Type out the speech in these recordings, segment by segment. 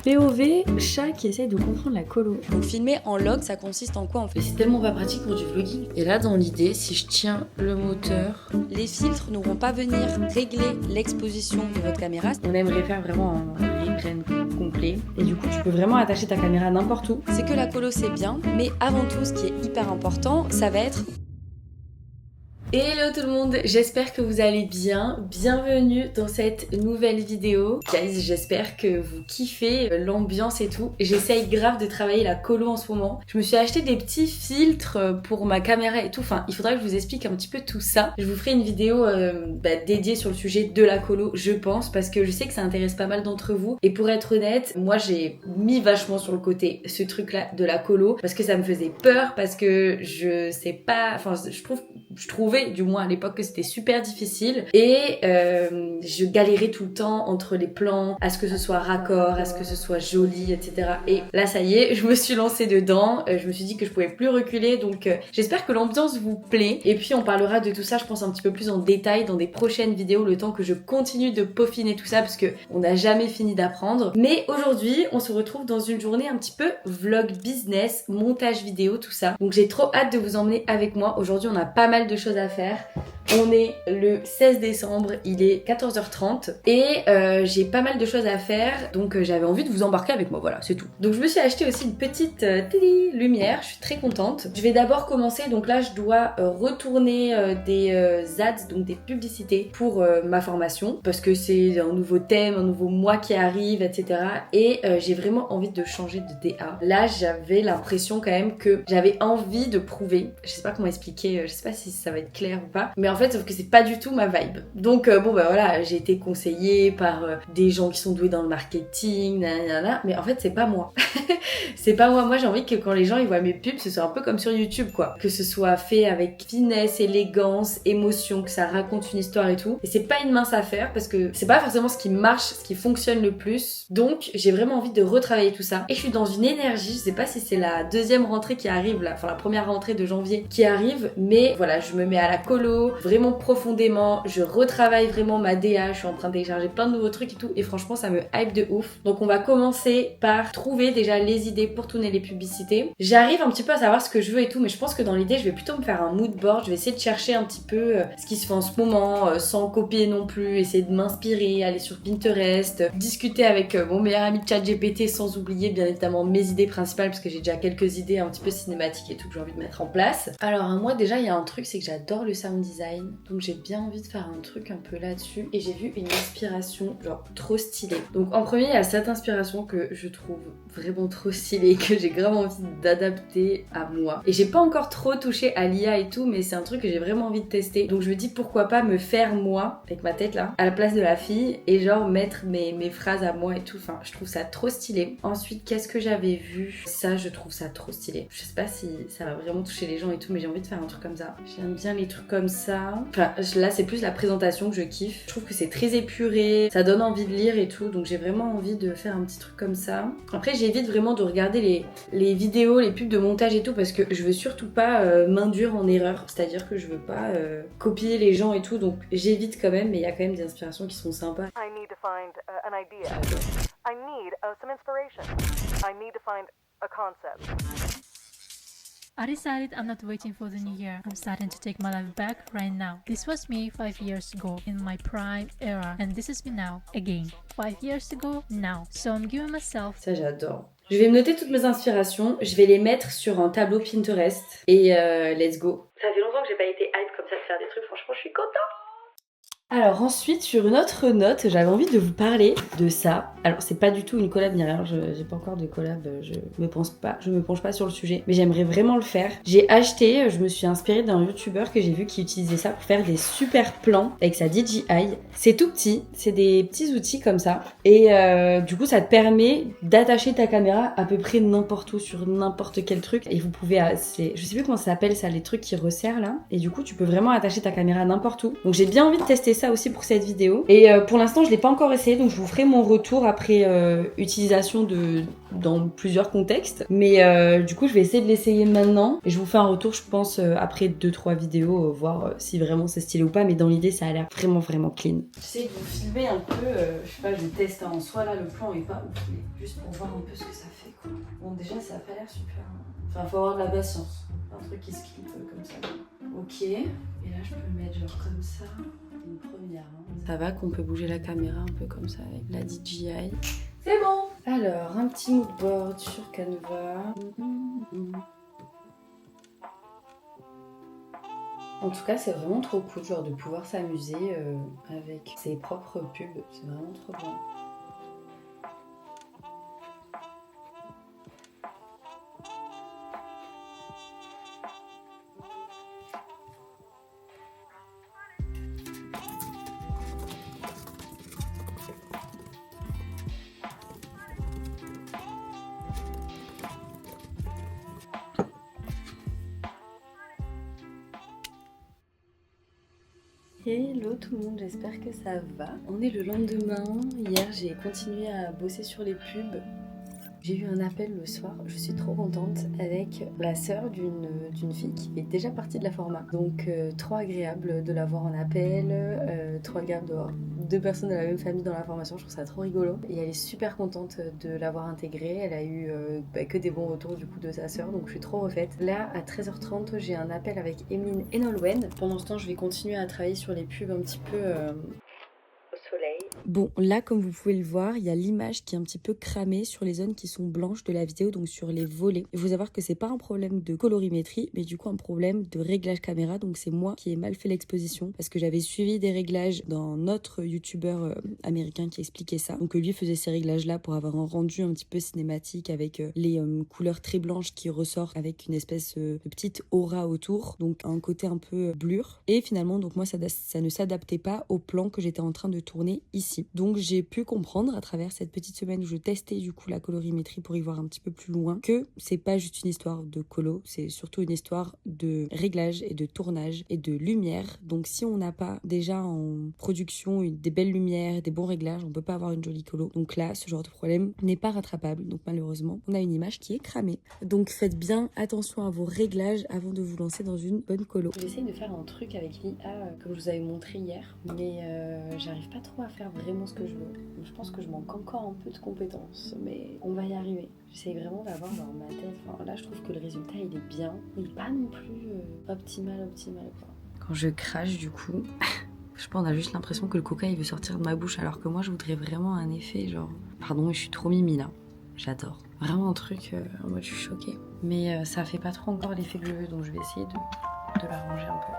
POV, chat qui essaye de comprendre la colo. Donc filmer en log, ça consiste en quoi en fait? Mais c'est tellement pas pratique pour du vlogging. Et là, dans l'idée, si je tiens le moteur, Les filtres ne vont pas venir régler l'exposition de votre caméra. on aimerait faire vraiment un reprend complet. Et du coup, tu peux vraiment attacher ta caméra n'importe où. C'est que la colo c'est bien, mais avant tout ce qui est hyper important, ça va être... Hello tout le monde, j'espère que vous allez bien. Bienvenue dans cette nouvelle vidéo. Guys, j'espère que vous kiffez l'ambiance et tout. J'essaye grave de travailler la colo en ce moment. Je me suis acheté des petits filtres pour ma caméra et tout. Enfin, il faudra que je vous explique un petit peu tout ça. Je vous ferai une vidéo dédiée sur le sujet de la colo, je pense, parce que je sais que ça intéresse pas mal d'entre vous. Et pour être honnête, moi j'ai mis vachement sur le côté ce truc-là de la colo parce que ça me faisait peur, parce que je sais pas... Enfin, je trouvais du moins à l'époque que c'était super difficile et je galérais tout le temps entre les plans, à ce que ce soit raccord, à ce que ce soit joli, etc. Et là ça y est, je me suis lancée dedans, je me suis dit que je pouvais plus reculer, donc j'espère que l'ambiance vous plaît et puis on parlera de tout ça je pense un petit peu plus en détail dans des prochaines vidéos, le temps que je continue de peaufiner tout ça parce que on n'a jamais fini d'apprendre. Mais aujourd'hui on se retrouve dans une journée un petit peu vlog business, montage vidéo, tout ça, donc j'ai trop hâte de vous emmener avec moi. Aujourd'hui on a pas mal de choses à faire. On est le 16 décembre, il est 14h30 et j'ai pas mal de choses à faire, donc j'avais envie de vous embarquer avec moi, voilà, c'est tout. Donc je me suis acheté aussi une petite lumière, je suis très contente. Je vais d'abord commencer, donc là je dois retourner des ads, donc des publicités pour ma formation, parce que c'est un nouveau thème, un nouveau mois qui arrive, etc. Et j'ai vraiment envie de changer de DA. Là j'avais l'impression quand même que j'avais envie de prouver, je sais pas comment expliquer, je sais pas si ça va être clair ou pas, mais en fait sauf que c'est pas du tout ma vibe. Donc bon bah voilà, j'ai été conseillée par des gens qui sont doués dans le marketing, nanana, mais en fait c'est pas moi. C'est pas moi j'ai envie que quand les gens ils voient mes pubs, ce soit un peu comme sur YouTube quoi, que ce soit fait avec finesse, élégance, émotion, que ça raconte une histoire et tout. Et c'est pas une mince affaire parce que c'est pas forcément ce qui marche, ce qui fonctionne le plus. Donc j'ai vraiment envie de retravailler tout ça. Et je suis dans une énergie, je sais pas si c'est la deuxième rentrée qui arrive là, enfin la première rentrée de janvier qui arrive, mais voilà, je me mets à la colo vraiment profondément, je retravaille vraiment ma DA, je suis en train de télécharger plein de nouveaux trucs et tout, et franchement ça me hype de ouf. Donc on va commencer par trouver déjà les idées pour tourner les publicités. J'arrive un petit peu à savoir ce que je veux et tout, mais je pense que dans l'idée je vais plutôt me faire un mood board, je vais essayer de chercher un petit peu ce qui se fait en ce moment, sans copier non plus, essayer de m'inspirer, aller sur Pinterest, discuter avec mon meilleur ami ChatGPT, sans oublier bien évidemment mes idées principales, parce que j'ai déjà quelques idées un petit peu cinématiques et tout que j'ai envie de mettre en place. Alors moi déjà il y a un truc, c'est que j'adore le sound design, donc j'ai bien envie de faire un truc un peu là-dessus, et j'ai vu une inspiration genre trop stylée. Donc en premier il y a cette inspiration que je trouve vraiment trop stylée, que j'ai grave envie d'adapter à moi, et j'ai pas encore trop touché à l'IA et tout, mais c'est un truc que j'ai vraiment envie de tester, donc je me dis pourquoi pas me faire moi, avec ma tête là, à la place de la fille, et genre mettre mes phrases à moi et tout. Enfin je trouve ça trop stylé. Ensuite qu'est-ce que j'avais vu, ça je trouve ça trop stylé, je sais pas si ça va vraiment toucher les gens et tout, mais j'ai envie de faire un truc comme ça. J'aime bien les trucs comme ça. Enfin là c'est plus la présentation que je kiffe, je trouve que c'est très épuré, ça donne envie de lire et tout, donc j'ai vraiment envie de faire un petit truc comme ça. Après j'évite vraiment de regarder les vidéos, les pubs de montage et tout, parce que je veux surtout pas m'induire en erreur, c'est-à-dire que je veux pas copier les gens et tout, donc j'évite quand même, mais il y a quand même des inspirations qui sont sympas. I need to find an idea. I need some inspiration. I need to find a concept. I decided I'm not waiting for the new year. I'm starting to take my life back right now. This was me 5 years ago in my prime era, and this is me now again. 5 years ago now. So I'm giving myself. Ça j'adore. Je vais me noter toutes mes inspirations, je vais les mettre sur un tableau Pinterest et let's go. Ça fait longtemps que j'ai pas été hype comme ça de faire des trucs, franchement je suis contente. Alors ensuite, sur une autre note, j'avais envie de vous parler de ça. Alors c'est pas du tout une collab ni rien, j'ai pas encore de collab, je me penche pas sur le sujet, mais j'aimerais vraiment le faire. J'ai acheté, je me suis inspirée d'un youtubeur que j'ai vu qui utilisait ça pour faire des super plans avec sa DJI. C'est tout petit, c'est des petits outils comme ça, et du coup ça te permet d'attacher ta caméra à peu près n'importe où, sur n'importe quel truc, et vous pouvez, je sais plus comment ça s'appelle ça, les trucs qui resserrent là, et du coup tu peux vraiment attacher ta caméra n'importe où. Donc j'ai bien envie de tester ça aussi pour cette vidéo. Et pour l'instant je l'ai pas encore essayé, donc je vous ferai mon retour après utilisation dans plusieurs contextes. Mais du coup je vais essayer de l'essayer maintenant et je vous fais un retour je pense après 2-3 vidéos, voir si vraiment c'est stylé ou pas, mais dans l'idée ça a l'air vraiment clean. J'essaie de vous filmer un peu, je sais pas, je teste en soi là, le plan est pas ouf, mais juste pour voir un peu ce que ça fait quoi. Bon déjà ça a pas l'air super, enfin faut avoir de la patience, un truc qui se clip comme ça. Ok, et là je peux le mettre genre comme ça, une première. Ça va qu'on peut bouger la caméra un peu comme ça avec la DJI. C'est bon. Alors un petit moodboard sur Canva. En tout cas, c'est vraiment trop cool, genre de pouvoir s'amuser avec ses propres pubs. C'est vraiment trop bien. Hello tout le monde, j'espère que ça va. On est le lendemain, hier j'ai continué à bosser sur les pubs. J'ai eu un appel le soir, je suis trop contente, avec la sœur d'une fille qui est déjà partie de la format. Donc trop agréable de la voir en appel, trop agréable de voir 2 personnes de la même famille dans la formation, je trouve ça trop rigolo. Et elle est super contente de l'avoir intégrée, elle a eu que des bons retours du coup de sa sœur, donc je suis trop refaite. Là à 13h30 j'ai un appel avec Emeline et Nolwenn. Pendant ce temps je vais continuer à travailler sur les pubs un petit peu... soleil. Bon, là comme vous pouvez le voir, il y a l'image qui est un petit peu cramée sur les zones qui sont blanches de la vidéo, donc sur les volets. Il faut savoir que c'est pas un problème de colorimétrie, mais du coup un problème de réglage caméra, donc c'est moi qui ai mal fait l'exposition parce que j'avais suivi des réglages d'un autre youtubeur américain qui expliquait ça. Donc lui faisait ces réglages là pour avoir un rendu un petit peu cinématique avec les couleurs très blanches qui ressortent avec une espèce de petite aura autour, donc un côté un peu blur. Et finalement donc moi ça ne s'adaptait pas au plan que j'étais en train de tourner ici. Donc j'ai pu comprendre à travers cette petite semaine où je testais du coup la colorimétrie pour y voir un petit peu plus loin que c'est pas juste une histoire de colo, c'est surtout une histoire de réglage et de tournage et de lumière. Donc si on n'a pas déjà en production des belles lumières, des bons réglages, on peut pas avoir une jolie colo. Donc là ce genre de problème n'est pas rattrapable, donc malheureusement on a une image qui est cramée. Donc faites bien attention à vos réglages avant de vous lancer dans une bonne colo. J'essaye de faire un truc avec l'IA comme je vous avais montré hier, mais j'arrive pas trop à faire vraiment ce que je veux. Donc, je pense que je manque encore un peu de compétences, mais on va y arriver. J'essaye vraiment d'avoir dans ma tête, enfin, là je trouve que le résultat il est bien, il est pas non plus optimal quoi. Quand je crache du coup, je pense qu'on a juste l'impression que le coca il veut sortir de ma bouche, alors que moi je voudrais vraiment un effet genre... Pardon mais je suis trop mimi là, j'adore. Vraiment un truc en mode je suis choquée. Mais ça fait pas trop encore l'effet que je veux, donc je vais essayer de l'arranger un peu.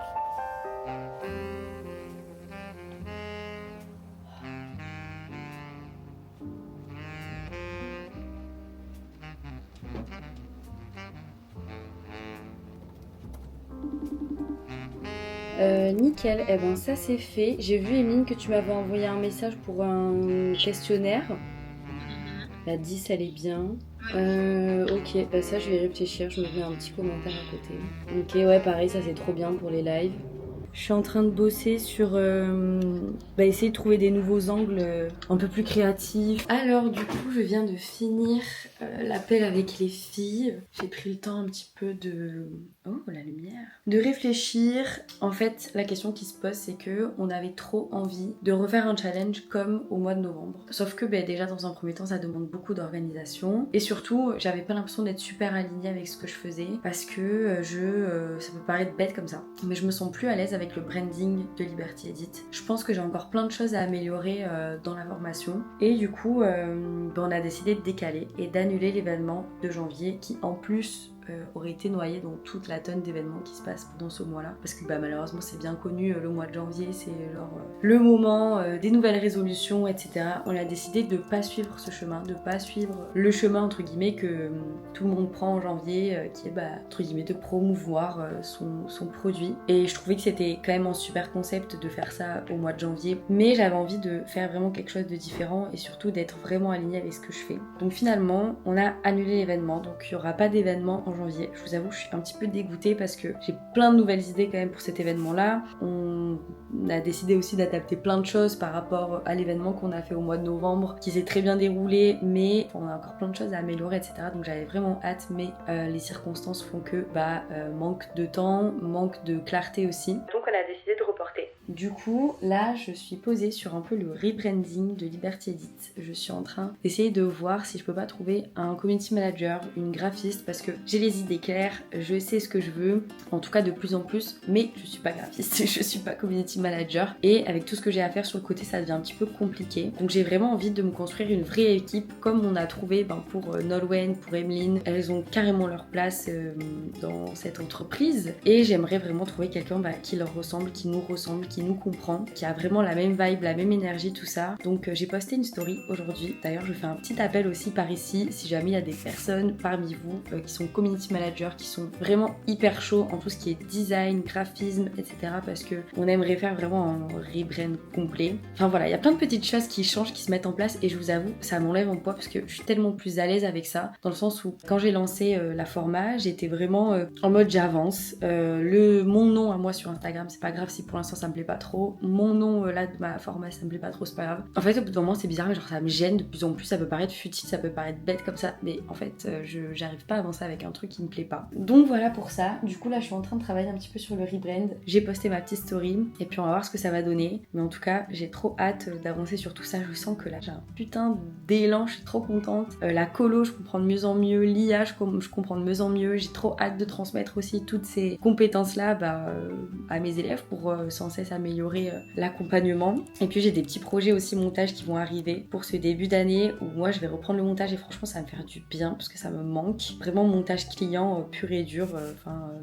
Nickel, eh ben ça c'est fait. J'ai vu Emeline que tu m'avais envoyé un message pour un questionnaire. La 10 elle est bien. Ok, bah ça je vais réfléchir, je me mets un petit commentaire à côté. Ok, ouais pareil, ça c'est trop bien pour les lives. Je suis en train de bosser sur essayer de trouver des nouveaux angles un peu plus créatifs. Alors du coup je viens de finir l'appel avec les filles. J'ai pris le temps un petit peu de... Oh la lumière. De réfléchir. En fait la question qui se pose c'est que on avait trop envie de refaire un challenge comme au mois de novembre. Sauf que déjà dans un premier temps ça demande beaucoup d'organisation. Et surtout j'avais pas l'impression d'être super alignée avec ce que je faisais. Parce que ça peut paraître bête comme ça, mais je me sens plus à l'aise avec le branding de Liberty Edit. Je pense que j'ai encore plein de choses à améliorer dans la formation. Et du coup on a décidé de décaler et d'annuler l'événement de janvier qui en plus aurait été noyé dans toute la tonne d'événements qui se passent pendant ce mois-là. Parce que malheureusement c'est bien connu, le mois de janvier c'est le moment des nouvelles résolutions, etc. On a décidé de pas suivre ce chemin, de pas suivre le chemin entre guillemets que tout le monde prend en janvier, qui est entre guillemets de promouvoir son produit. Et je trouvais que c'était quand même un super concept de faire ça au mois de janvier, mais j'avais envie de faire vraiment quelque chose de différent et surtout d'être vraiment alignée avec ce que je fais. Donc finalement on a annulé l'événement, donc il n'y aura pas d'événement en janvier janvier. Je vous avoue, je suis un petit peu dégoûtée parce que j'ai plein de nouvelles idées quand même pour cet événement-là. On a décidé aussi d'adapter plein de choses par rapport à l'événement qu'on a fait au mois de novembre, qui s'est très bien déroulé, mais on a encore plein de choses à améliorer, etc. Donc j'avais vraiment hâte, mais les circonstances font que manque de temps, manque de clarté aussi. Donc on a décidé de reporter. Du coup, là, je suis posée sur un peu le rebranding de Liberty Edit. Je suis en train d'essayer de voir si je peux pas trouver un community manager, une graphiste, parce que j'ai les idées claires, je sais ce que je veux, en tout cas de plus en plus, mais je suis pas graphiste, je suis pas community manager, et avec tout ce que j'ai à faire sur le côté, ça devient un petit peu compliqué. Donc j'ai vraiment envie de me construire une vraie équipe, comme on a trouvé pour Nolwenn, pour Emeline. Elles ont carrément leur place dans cette entreprise, et j'aimerais vraiment trouver quelqu'un qui leur ressemble, qui nous ressemble, qui nous comprend, qui a vraiment la même vibe, la même énergie, tout ça. Donc j'ai posté une story aujourd'hui. D'ailleurs, je fais un petit appel aussi par ici, si jamais il y a des personnes parmi vous qui sont community managers, qui sont vraiment hyper chauds en tout ce qui est design, graphisme, etc. Parce que on aimerait faire vraiment un rebrand complet. Enfin voilà, il y a plein de petites choses qui changent, qui se mettent en place, et je vous avoue, ça m'enlève en poids parce que je suis tellement plus à l'aise avec ça, dans le sens où quand j'ai lancé la format, j'étais vraiment en mode j'avance. Mon nom à moi sur Instagram, c'est pas grave si pour l'instant ça me plaît pas trop. Mon nom là de ma format, ça me plaît pas trop, c'est pas grave. En fait, au bout d'un moment, c'est bizarre, mais genre ça me gêne de plus en plus. Ça peut paraître futile, ça peut paraître bête comme ça, mais en fait, j'arrive pas à avancer avec un truc qui me plaît pas. Donc voilà pour ça. Du coup, là, je suis en train de travailler un petit peu sur le rebrand. J'ai posté ma petite story, et puis on va voir ce que ça va donner. Mais en tout cas, j'ai trop hâte d'avancer sur tout ça. Je sens que là, j'ai un putain d'élan, je suis trop contente. La colo, je comprends de mieux en mieux. L'IA, je comprends de mieux en mieux. J'ai trop hâte de transmettre aussi toutes ces compétences-là à mes élèves pour sans cesse améliorer l'accompagnement. Et puis j'ai des petits projets aussi montage qui vont arriver pour ce début d'année où moi je vais reprendre le montage, et franchement ça va me faire du bien parce que ça me manque. Vraiment montage client pur et dur,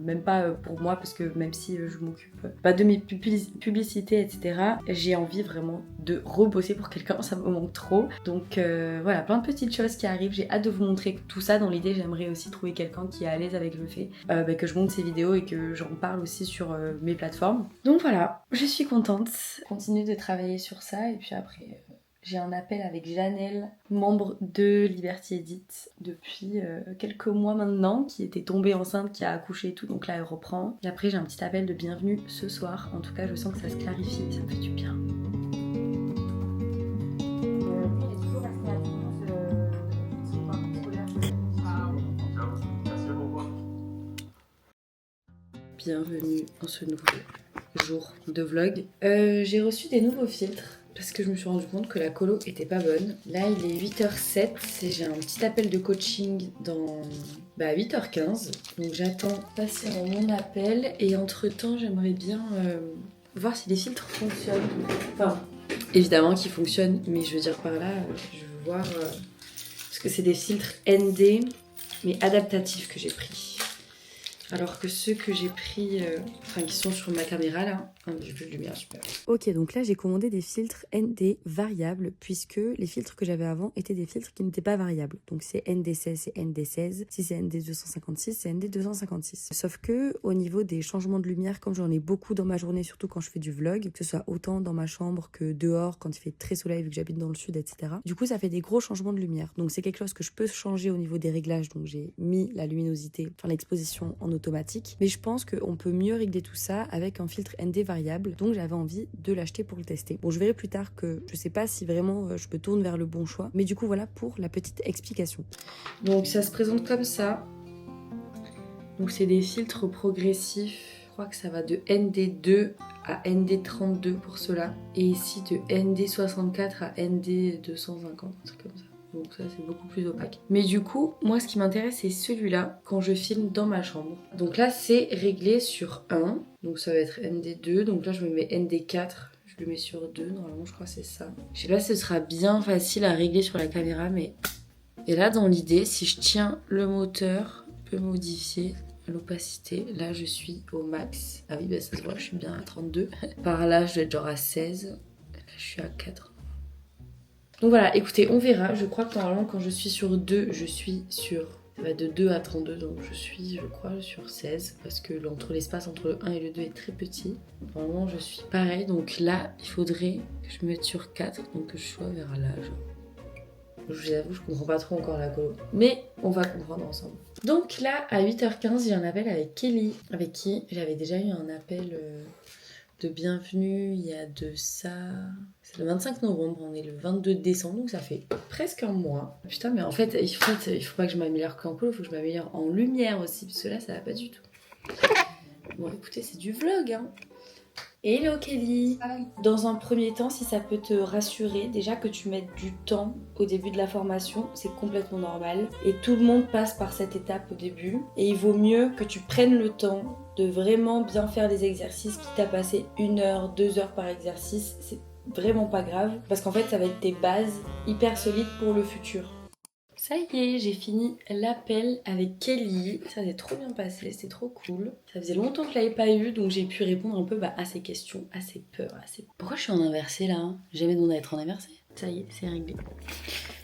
même pas pour moi, parce que même si je m'occupe de mes publicités, etc., j'ai envie vraiment de rebosser pour quelqu'un, ça me manque trop. Donc voilà, plein de petites choses qui arrivent. J'ai hâte de vous montrer tout ça. Dans l'idée, j'aimerais aussi trouver quelqu'un qui est à l'aise avec le fait que je monte ses vidéos et que j'en parle aussi sur mes plateformes. Donc voilà, je suis contente. Je continue de travailler sur ça, et puis après j'ai un appel avec Janelle, membre de Liberty Edit depuis quelques mois maintenant, qui était tombée enceinte, qui a accouché et tout, donc là elle reprend. Et après j'ai un petit appel de bienvenue ce soir. En tout cas, je sens que ça se clarifie, ça me fait du bien. Bienvenue en ce nouveau jour de vlog. J'ai reçu des nouveaux filtres parce que je me suis rendu compte que la colo était pas bonne. Là il est 8h07 et j'ai un petit appel de coaching dans 8h15. Donc j'attends passer mon appel, et entre temps j'aimerais bien voir si les filtres fonctionnent. Enfin, évidemment qu'ils fonctionnent, mais je veux dire par là, je veux voir parce que c'est des filtres ND mais adaptatifs que j'ai pris. Alors que ceux que j'ai pris, qui sont sur ma caméra là, j'ai plus de lumière, super. Ok, donc là j'ai commandé des filtres ND variables, puisque les filtres que j'avais avant étaient des filtres qui n'étaient pas variables. Donc c'est ND16, c'est ND16, si c'est ND256, c'est ND256. Sauf que au niveau des changements de lumière, comme j'en ai beaucoup dans ma journée, surtout quand je fais du vlog, que ce soit autant dans ma chambre que dehors, quand il fait très soleil vu que j'habite dans le sud, etc. Du coup ça fait des gros changements de lumière. Donc c'est quelque chose que je peux changer au niveau des réglages, donc j'ai mis la luminosité, l'exposition en automatique, mais je pense qu'on peut mieux régler tout ça avec un filtre ND variable, donc j'avais envie de l'acheter pour le tester. Bon, je verrai plus tard que je sais pas si vraiment je me tourne vers le bon choix, mais du coup voilà pour la petite explication. Donc ça se présente comme ça. Donc c'est des filtres progressifs, je crois que ça va de ND2 à ND32 pour cela, et ici de ND64 à ND250, un truc comme ça. Donc ça c'est beaucoup plus opaque. Mais du coup, moi ce qui m'intéresse c'est celui-là quand je filme dans ma chambre. Donc là c'est réglé sur 1, donc ça va être ND2, donc là je me mets ND4, je le mets sur 2, normalement je crois que c'est ça. Je sais pas si ce sera bien facile à régler sur la caméra, mais... Et là dans l'idée, si je tiens le moteur, je peux modifier l'opacité. Là je suis au max. Ah oui, ça se voit, je suis bien à 32. Par là je dois être genre à 16. Là je suis à 4. Donc voilà, écoutez, on verra. Je crois que normalement quand je suis sur 2, je suis sur... Ça va de 2 à 32, donc je suis, je crois, sur 16. Parce que l'espace entre le 1 et le 2 est très petit. Normalement, je suis pareil. Donc là, il faudrait que je me mette sur 4. Donc que je sois vers là, genre. Je vous avoue, je comprends pas trop encore la colo. Mais on va comprendre ensemble. Donc là, à 8h15, j'ai un appel avec Kelly, avec qui j'avais déjà eu un appel de bienvenue il y a de ça... C'est le 25 novembre, on est le 22 décembre, donc ça fait presque un mois. Putain, mais en fait, il faut pas que je m'améliore qu'en colo, il faut que je m'améliore en lumière aussi, parce que là, ça va pas du tout. Bon, écoutez, c'est du vlog, hein. Hello Kelly. Dans un premier temps, si ça peut te rassurer, déjà que tu mettes du temps au début de la formation, c'est complètement normal. Et tout le monde passe par cette étape au début. Et il vaut mieux que tu prennes le temps de vraiment bien faire les exercices, quitte à passer 1 heure, 2 heures par exercice. C'est vraiment pas grave, parce qu'en fait, ça va être tes bases hyper solides pour le futur. Ça y est, j'ai fini l'appel avec Kelly. Ça s'est trop bien passé, c'était trop cool. Ça faisait longtemps que je l'avais pas eu, donc j'ai pu répondre un peu à ses questions, à ses peurs, à ses... Pourquoi je suis en inversé là, hein? J'ai jamais demandé à être en inversé. Ça y est, c'est réglé.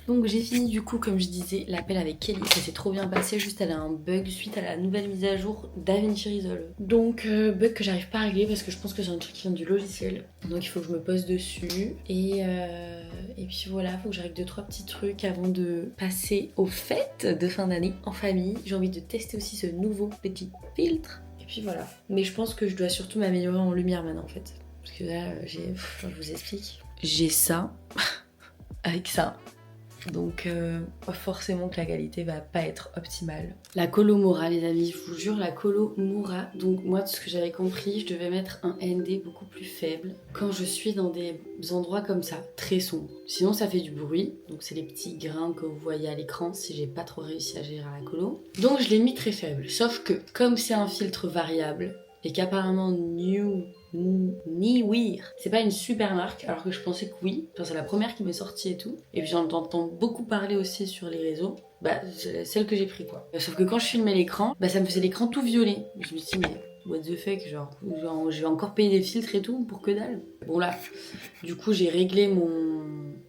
Donc j'ai fini du coup, comme je disais, l'appel avec Kelly. Ça s'est trop bien passé, juste elle a un bug suite à la nouvelle mise à jour d'Avinci Resolve. Donc bug que j'arrive pas à régler parce que je pense que c'est un truc qui vient du logiciel. Donc il faut que je me pose dessus. Et puis voilà, faut que je règle 2-3 petits trucs avant de passer aux fêtes de fin d'année en famille. J'ai envie de tester aussi ce nouveau petit filtre. Et puis voilà. Mais je pense que je dois surtout m'améliorer en lumière maintenant en fait. Parce que là, je vous explique. J'ai ça avec ça. Donc forcément que la qualité va pas être optimale. La colo Mora les amis, je vous jure, la colo Mora. Donc moi de ce que j'avais compris, je devais mettre un ND beaucoup plus faible quand je suis dans des endroits comme ça, très sombres. Sinon ça fait du bruit, donc c'est les petits grains que vous voyez à l'écran si j'ai pas trop réussi à gérer la colo. Donc je l'ai mis très faible, sauf que comme c'est un filtre variable et qu'apparemment Niwear, c'est pas une super marque, alors que je pensais que oui. Enfin, c'est la première qui m'est sortie et tout. Et puis j'en entends beaucoup parler aussi sur les réseaux. Bah, c'est celle que j'ai pris quoi. Sauf que quand je filmais l'écran, bah ça me faisait l'écran tout violet. Je me suis dit, mais what the fuck, genre je vais encore payer des filtres et tout pour que dalle. Bon là, du coup j'ai réglé mon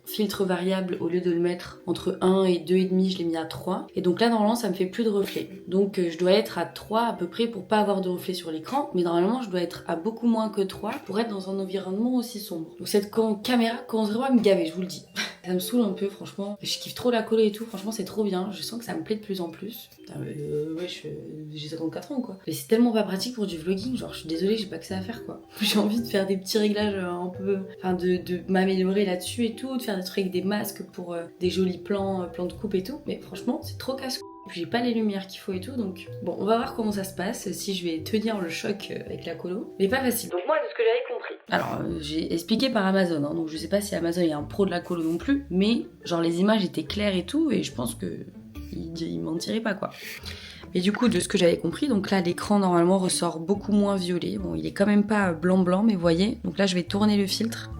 filtre variable, au lieu de le mettre entre 1 et 2,5, je l'ai mis à 3. Et donc là normalement ça me fait plus de reflets. Donc je dois être à 3 à peu près pour pas avoir de reflets sur l'écran. Mais normalement je dois être à beaucoup moins que 3 pour être dans un environnement aussi sombre. Donc cette caméra commence vraiment à me gaver, je vous le dis. Ça me saoule un peu franchement. Je kiffe trop la colle et tout, franchement c'est trop bien. Je sens que ça me plaît de plus en plus. Ouais, j'ai 54 ans quoi. Mais c'est tellement pas pratique pour du vlogging, genre je suis désolée, j'ai pas que ça à faire quoi. J'ai envie de faire des petits réglages un peu, enfin de m'améliorer là-dessus et tout, de faire des trucs avec des masques pour des jolis plans de coupe et tout. Mais franchement c'est trop casse. Puis j'ai pas les lumières qu'il faut et tout, donc bon, on va voir comment ça se passe, si je vais tenir le choc avec la colo. Mais pas facile. Donc moi, c'est ce que j'avais compris. Alors, j'ai expliqué par Amazon, hein, donc je sais pas si Amazon est un pro de la colo non plus, mais genre les images étaient claires et tout, et je pense que il mentiraient pas quoi. Et du coup, de ce que j'avais compris, donc là l'écran normalement ressort beaucoup moins violet. Bon, il est quand même pas blanc, mais vous voyez, donc là je vais tourner le filtre.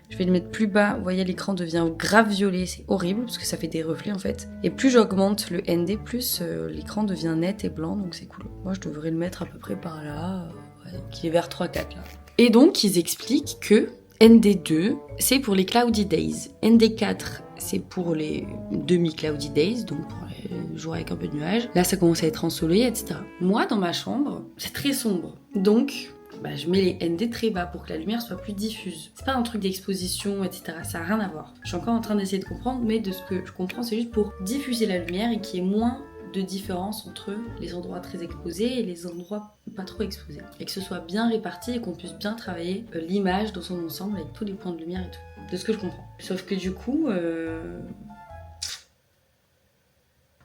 Je vais le mettre plus bas, vous voyez l'écran devient grave violet, c'est horrible parce que ça fait des reflets en fait. Et plus j'augmente le ND, plus l'écran devient net et blanc, donc c'est cool. Moi je devrais le mettre à peu près par là, qui est vers 3-4 là. Et donc ils expliquent que ND2 c'est pour les cloudy days, ND4 c'est pour les demi-cloudy days, donc pour les jours avec un peu de nuages. Là ça commence à être ensoleillé, etc. Moi dans ma chambre, c'est très sombre, donc je mets les ND très bas pour que la lumière soit plus diffuse. C'est pas un truc d'exposition, etc. Ça a rien à voir. Je suis encore en train d'essayer de comprendre, mais de ce que je comprends, c'est juste pour diffuser la lumière et qu'il y ait moins de différence entre les endroits très exposés et les endroits pas trop exposés. Et que ce soit bien réparti et qu'on puisse bien travailler l'image dans son ensemble avec tous les points de lumière et tout. De ce que je comprends. Sauf que du coup...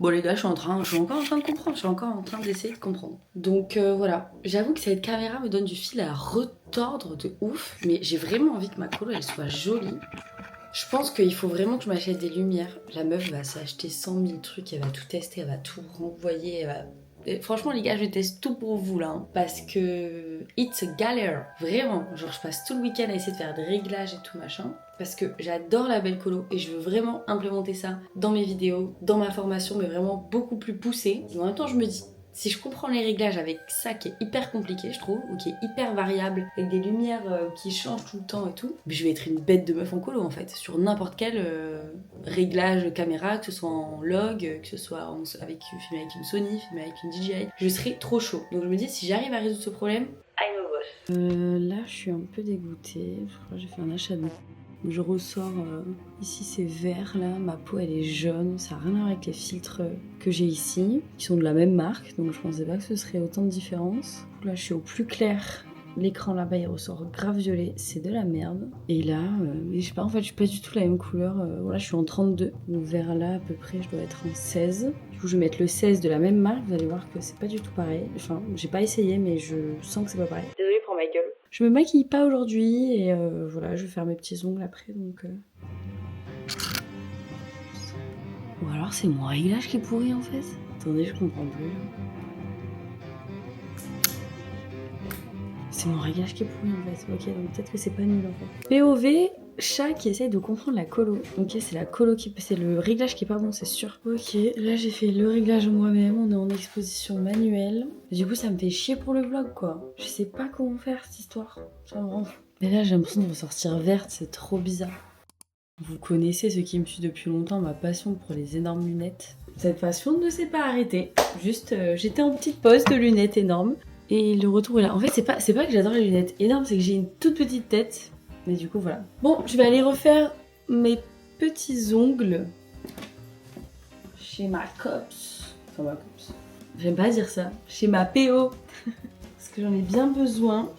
Bon les gars, je suis encore en train de comprendre, je suis encore en train d'essayer de comprendre. Donc voilà, j'avoue que cette caméra me donne du fil à retordre de ouf, mais j'ai vraiment envie que ma colo elle soit jolie. Je pense qu'il faut vraiment que je m'achète des lumières. La meuf va s'acheter 100 000 trucs, elle va tout tester, elle va tout renvoyer, elle va... Et franchement les gars, je teste tout pour vous là, hein, parce que it's a galère, vraiment. Genre je passe tout le week-end à essayer de faire des réglages et tout machin, parce que j'adore la belle colo et je veux vraiment implémenter ça dans mes vidéos, dans ma formation, mais vraiment beaucoup plus poussé. Et en même temps je me dis, si je comprends les réglages avec ça qui est hyper compliqué je trouve, ou qui est hyper variable, avec des lumières qui changent tout le temps et tout, mais je vais être une bête de meuf en colo en fait, sur n'importe quel réglage caméra, que ce soit en log, que ce soit filmé avec une Sony, filmé avec une DJI, je serais trop chaud. Donc je me dis, si j'arrive à résoudre ce problème, I'm a boss. Là je suis un peu dégoûtée, je crois que j'ai fait un achat de Je ressors, ici c'est vert là, ma peau elle est jaune, ça n'a rien à voir avec les filtres que j'ai ici, qui sont de la même marque, donc je pensais pas que ce serait autant de différence. Là je suis au plus clair, l'écran là-bas il ressort grave violet, c'est de la merde. Et là, je sais pas, en fait je suis pas du tout la même couleur, voilà je suis en 32, donc vers là à peu près je dois être en 16. Du coup je vais mettre le 16 de la même marque, vous allez voir que c'est pas du tout pareil, enfin j'ai pas essayé mais je sens que c'est pas pareil. Désolée pour ma gueule. Je me maquille pas aujourd'hui et voilà, je vais faire mes petits ongles après donc. Ou alors c'est mon réglage qui est pourri en fait. Attendez, je comprends plus. C'est mon réglage qui est pourri en fait. Ok, donc peut-être que c'est pas nul en fait. POV, chat qui essaye de comprendre la colo. Ok, c'est la colo qui. C'est le réglage qui est pas bon, c'est sûr. Ok, là j'ai fait le réglage moi-même. On est en exposition manuelle. Du coup, ça me fait chier pour le vlog quoi. Je sais pas comment faire cette histoire. Ça me rend fou. Mais là, j'ai l'impression de ressortir verte, c'est trop bizarre. Vous connaissez, ceux qui me suivent depuis longtemps, ma passion pour les énormes lunettes. Cette passion ne s'est pas arrêtée. Juste, j'étais en petite pause de lunettes énormes. Et le retour est là. En fait, c'est pas que j'adore les lunettes énormes, c'est que j'ai une toute petite tête. Mais du coup, voilà. Bon, je vais aller refaire mes petits ongles chez ma cops. Enfin, ma cops. J'aime pas dire ça. Chez ma PO. Parce que j'en ai bien besoin.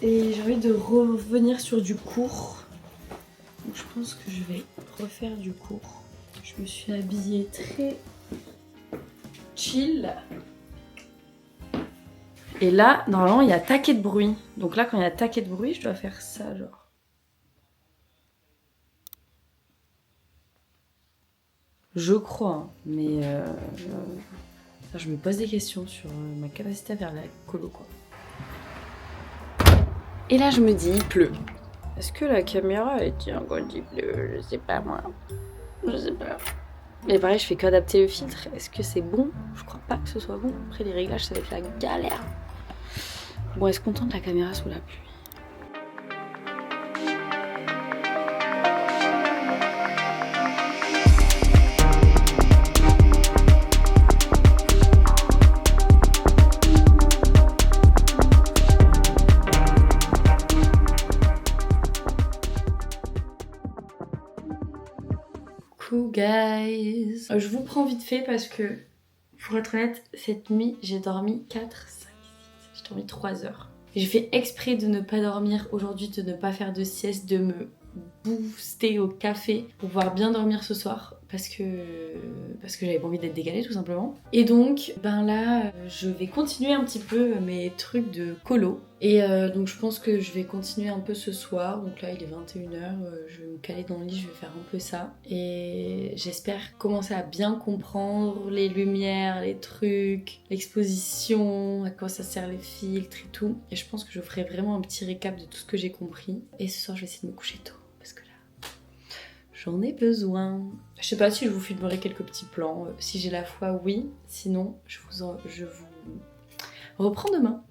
Et j'ai envie de revenir sur du court. Donc je pense que je vais refaire du court. Je me suis habillée très chill. Et là, normalement, il y a taquet de bruit. Donc là, quand il y a taquet de bruit, je dois faire ça, genre. Je crois, hein, mais je me pose des questions sur ma capacité à faire la colo, quoi. Et là, je me dis, il pleut. Est-ce que la caméra elle tient quand il pleut? Je sais pas, moi. Je sais pas. Mais pareil, je fais qu'adapter le filtre. Est-ce que c'est bon? Je crois pas que ce soit bon. Après, les réglages, ça va être la galère. Bon, est-ce qu'on tente la caméra sous la pluie? Coucou guys. Je vous prends vite fait parce que, pour être honnête, cette nuit, j'ai dormi 4, 5, 6, j'ai dormi 3 heures. J'ai fait exprès de ne pas dormir aujourd'hui, de ne pas faire de sieste, de me booster au café pour pouvoir bien dormir ce soir parce que j'avais pas envie d'être décalée tout simplement. Et donc ben là je vais continuer un petit peu mes trucs de colo et donc je pense que je vais continuer un peu ce soir. Donc là il est 21h, je vais me caler dans le lit, je vais faire un peu ça et j'espère commencer à bien comprendre les lumières, les trucs, l'exposition, à quoi ça sert les filtres et tout. Et je pense que je ferai vraiment un petit récap de tout ce que j'ai compris. Et ce soir je vais essayer de me coucher tôt. Parce que là, j'en ai besoin. Je sais pas si je vous filmerai quelques petits plans. Si j'ai la foi, oui. Sinon, je vous reprends demain.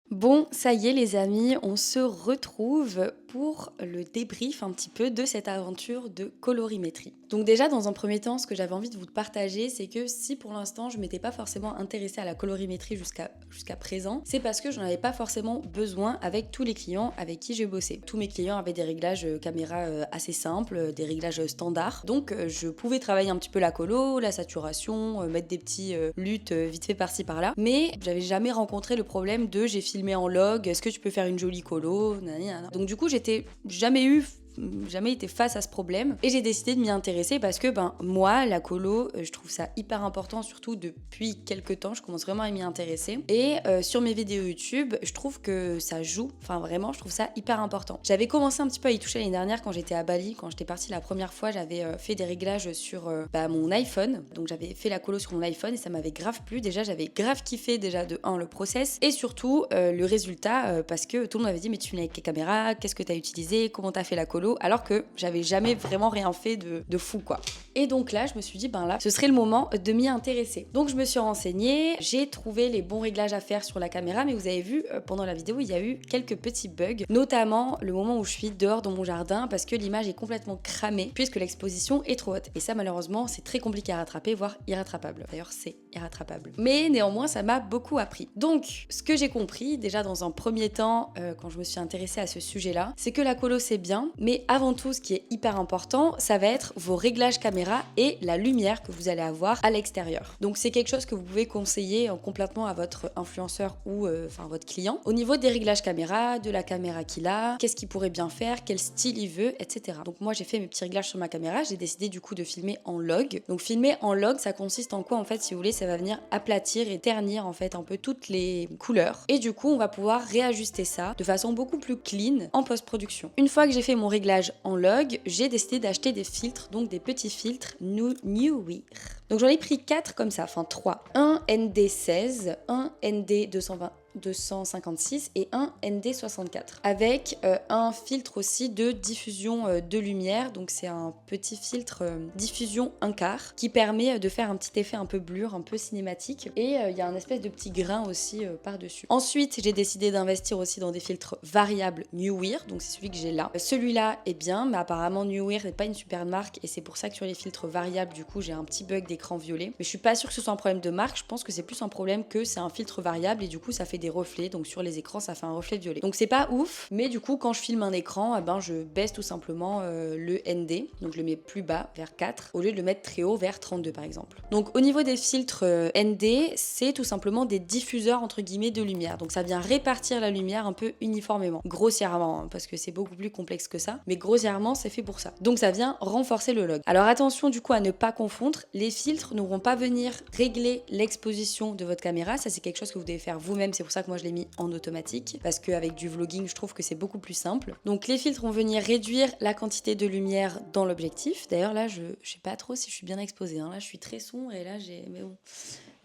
Bon, ça y est les amis, on se retrouve pour le débrief un petit peu de cette aventure de colorimétrie. Donc déjà, dans un premier temps, ce que j'avais envie de vous partager, c'est que si pour l'instant, je m'étais pas forcément intéressée à la colorimétrie jusqu'à présent, c'est parce que j'en avais pas forcément besoin avec tous les clients avec qui j'ai bossé. Tous mes clients avaient des réglages caméra assez simples, des réglages standards. Donc je pouvais travailler un petit peu la colo, la saturation, mettre des petits luttes vite fait par-ci par-là. Mais j'avais jamais rencontré le problème de j'ai filmé en log, est-ce que tu peux faire une jolie colo, nanana. Donc du coup, j'étais jamais été face à ce problème et j'ai décidé de m'y intéresser parce que moi la colo je trouve ça hyper important, surtout depuis quelques temps je commence vraiment à m'y intéresser et sur mes vidéos YouTube je trouve que ça joue, enfin vraiment je trouve ça hyper important. J'avais commencé un petit peu à y toucher l'année dernière quand j'étais à Bali, quand j'étais partie la première fois, j'avais fait des réglages sur mon iPhone, donc j'avais fait la colo sur mon iPhone et ça m'avait grave plu. Déjà j'avais grave kiffé déjà de 1 le process et surtout le résultat parce que tout le monde m'avait dit mais tu filmes avec quelle caméra, qu'est-ce que t'as utilisé, comment t'as fait la colo. colo alors que j'avais jamais vraiment rien fait de fou quoi. Et donc là je me suis dit là ce serait le moment de m'y intéresser. Donc je me suis renseignée, j'ai trouvé les bons réglages à faire sur la caméra, mais vous avez vu pendant la vidéo il y a eu quelques petits bugs, notamment le moment où je suis dehors dans mon jardin parce que l'image est complètement cramée puisque l'exposition est trop haute. Et ça malheureusement c'est très compliqué à rattraper, voire irrattrapable. D'ailleurs c'est irrattrapable. Mais néanmoins ça m'a beaucoup appris. Donc ce que j'ai compris déjà dans un premier temps quand je me suis intéressée à ce sujet-là, c'est que la colo c'est bien, mais avant tout ce qui est hyper important, ça va être vos réglages caméra et la lumière que vous allez avoir à l'extérieur. Donc c'est quelque chose que vous pouvez conseiller complètement à votre influenceur ou votre client. Au niveau des réglages caméra, de la caméra qu'il a, qu'est-ce qu'il pourrait bien faire, quel style il veut, etc. Donc moi j'ai fait mes petits réglages sur ma caméra, j'ai décidé du coup de filmer en log. Donc filmer en log, ça consiste en quoi en fait si vous voulez, ça va venir aplatir et ternir en fait un peu toutes les couleurs. Et du coup on va pouvoir réajuster ça de façon beaucoup plus clean en post-production. Une fois que j'ai fait mon réglage en log, j'ai décidé d'acheter des filtres, donc des petits filtres Nuwir. Donc j'en ai pris 4 comme ça, enfin 3. Un ND16, un ND256 et un ND64 avec un filtre aussi de diffusion de lumière. Donc c'est un petit filtre diffusion 1/4 qui permet de faire un petit effet un peu blur, un peu cinématique, et il y a un espèce de petit grain aussi par dessus. Ensuite j'ai décidé d'investir aussi dans des filtres variables Nuwir, donc c'est celui que j'ai là. Celui-là est bien, mais apparemment Nuwir n'est pas une super marque et c'est pour ça que sur les filtres variables du coup j'ai un petit bug d'écran violet, mais je suis pas sûre que ce soit un problème de marque, je pense que c'est plus un problème que c'est un filtre variable et du coup ça fait des reflets, donc sur les écrans ça fait un reflet violet. Donc c'est pas ouf, mais du coup quand je filme un écran, je baisse tout simplement le ND, donc je le mets plus bas vers 4 au lieu de le mettre très haut vers 32 par exemple. Donc au niveau des filtres ND, c'est tout simplement des diffuseurs entre guillemets de lumière, donc ça vient répartir la lumière un peu uniformément, grossièrement, parce que c'est beaucoup plus complexe que ça, mais grossièrement c'est fait pour ça. Donc ça vient renforcer le log. Alors attention du coup à ne pas confondre, les filtres ne vont pas venir régler l'exposition de votre caméra, ça c'est quelque chose que vous devez faire vous-même, c'est pour ça que moi je l'ai mis en automatique, parce qu'avec du vlogging je trouve que c'est beaucoup plus simple. Donc les filtres vont venir réduire la quantité de lumière dans l'objectif. D'ailleurs là je sais pas trop si je suis bien exposée, là je suis très sombre et là mais bon,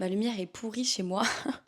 ma lumière est pourrie chez moi.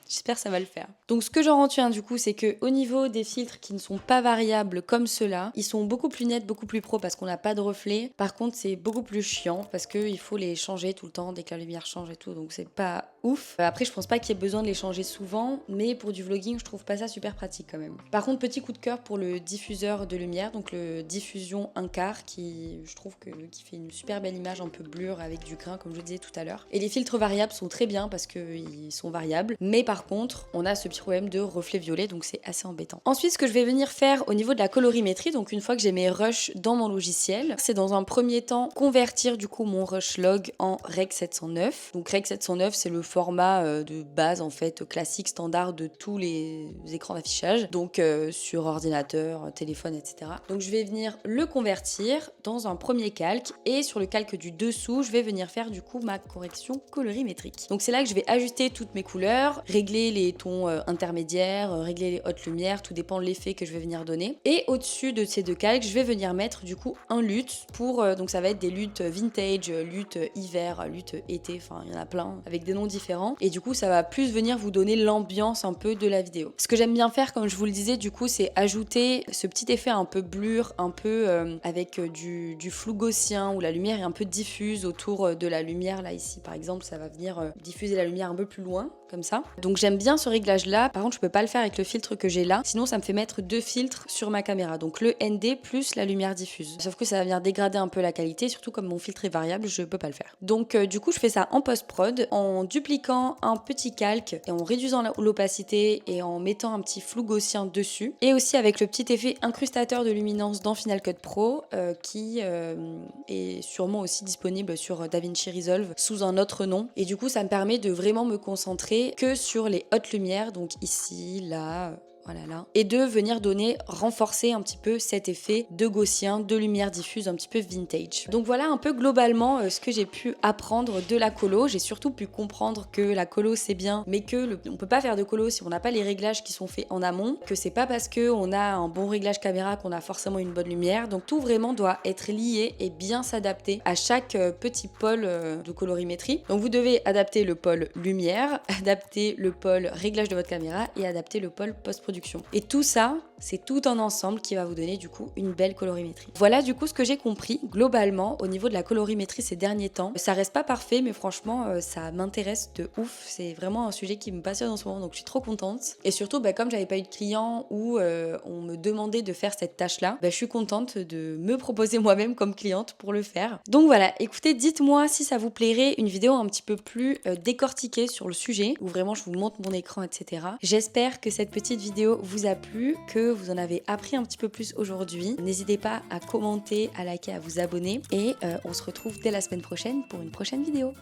J'espère que ça va le faire. Donc ce que j'en retiens du coup, c'est que au niveau des filtres qui ne sont pas variables comme ceux-là, ils sont beaucoup plus nets, beaucoup plus pro parce qu'on n'a pas de reflet. Par contre, c'est beaucoup plus chiant parce qu'il faut les changer tout le temps dès que la lumière change et tout. Donc c'est pas ouf. Après, je pense pas qu'il y ait besoin de les changer souvent, mais pour du vlogging, je trouve pas ça super pratique quand même. Par contre, petit coup de cœur pour le diffuseur de lumière, donc le diffusion 1/4 qui, je trouve qui fait une super belle image un peu blur avec du grain comme je disais tout à l'heure. Et les filtres variables sont très bien parce qu'ils sont variables, mais par contre on a ce petit problème de reflet violet, donc c'est assez embêtant. Ensuite ce que je vais venir faire au niveau de la colorimétrie, donc une fois que j'ai mes rushs dans mon logiciel, c'est dans un premier temps convertir du coup mon rush log en Rec 709. Donc Rec 709 c'est le format de base en fait classique standard de tous les écrans d'affichage, donc sur ordinateur, téléphone, etc. Donc je vais venir le convertir dans un premier calque et sur le calque du dessous je vais venir faire du coup ma correction colorimétrique. Donc c'est là que je vais ajuster toutes mes couleurs, régler les tons intermédiaires, régler les hautes lumières, tout dépend de l'effet que je vais venir donner. Et au-dessus de ces deux calques, je vais venir mettre du coup un luth pour, donc ça va être des luths vintage, luths hiver, luths été, enfin il y en a plein avec des noms différents. Et du coup ça va plus venir vous donner l'ambiance un peu de la vidéo. Ce que j'aime bien faire, comme je vous le disais, du coup c'est ajouter ce petit effet un peu blur, un peu avec du flou gaussien où la lumière est un peu diffuse autour de la lumière. Là ici par exemple ça va venir diffuser la lumière un peu plus loin comme ça. Donc j'aime bien ce réglage là, par contre je peux pas le faire avec le filtre que j'ai là, sinon ça me fait mettre deux filtres sur ma caméra, donc le ND plus la lumière diffuse, sauf que ça va venir dégrader un peu la qualité, surtout comme mon filtre est variable je peux pas le faire. Donc du coup je fais ça en post-prod en dupliquant un petit calque et en réduisant l'opacité et en mettant un petit flou gaussien dessus, et aussi avec le petit effet incrustateur de luminance dans Final Cut Pro qui est sûrement aussi disponible sur DaVinci Resolve sous un autre nom, et du coup ça me permet de vraiment me concentrer que sur les hautes lumières, donc ici, là, voilà là, et de venir renforcer un petit peu cet effet de gaussien, de lumière diffuse un petit peu vintage. Donc voilà un peu globalement ce que j'ai pu apprendre de la colo. J'ai surtout pu comprendre que la colo c'est bien, mais que on peut pas faire de colo si on n'a pas les réglages qui sont faits en amont, que c'est pas parce que on a un bon réglage caméra qu'on a forcément une bonne lumière. Donc tout vraiment doit être lié et bien s'adapter à chaque petit pôle de colorimétrie. Donc vous devez adapter le pôle lumière, adapter le pôle réglage de votre caméra et adapter le pôle post-production. production. Et tout ça, c'est tout un ensemble qui va vous donner du coup une belle colorimétrie. Voilà du coup ce que j'ai compris globalement au niveau de la colorimétrie ces derniers temps. Ça reste pas parfait, mais franchement ça m'intéresse de ouf. C'est vraiment un sujet qui me passionne en ce moment, donc je suis trop contente. Et surtout comme j'avais pas eu de clients où on me demandait de faire cette tâche là, je suis contente de me proposer moi-même comme cliente pour le faire. Donc voilà, écoutez, dites-moi si ça vous plairait une vidéo un petit peu plus décortiquée sur le sujet, où vraiment je vous montre mon écran, etc. J'espère que cette petite vidéo vous a plu, que vous en avez appris un petit peu plus aujourd'hui. N'hésitez pas à commenter, à liker, à vous abonner, et on se retrouve dès la semaine prochaine pour une prochaine vidéo.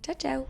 Ciao ciao.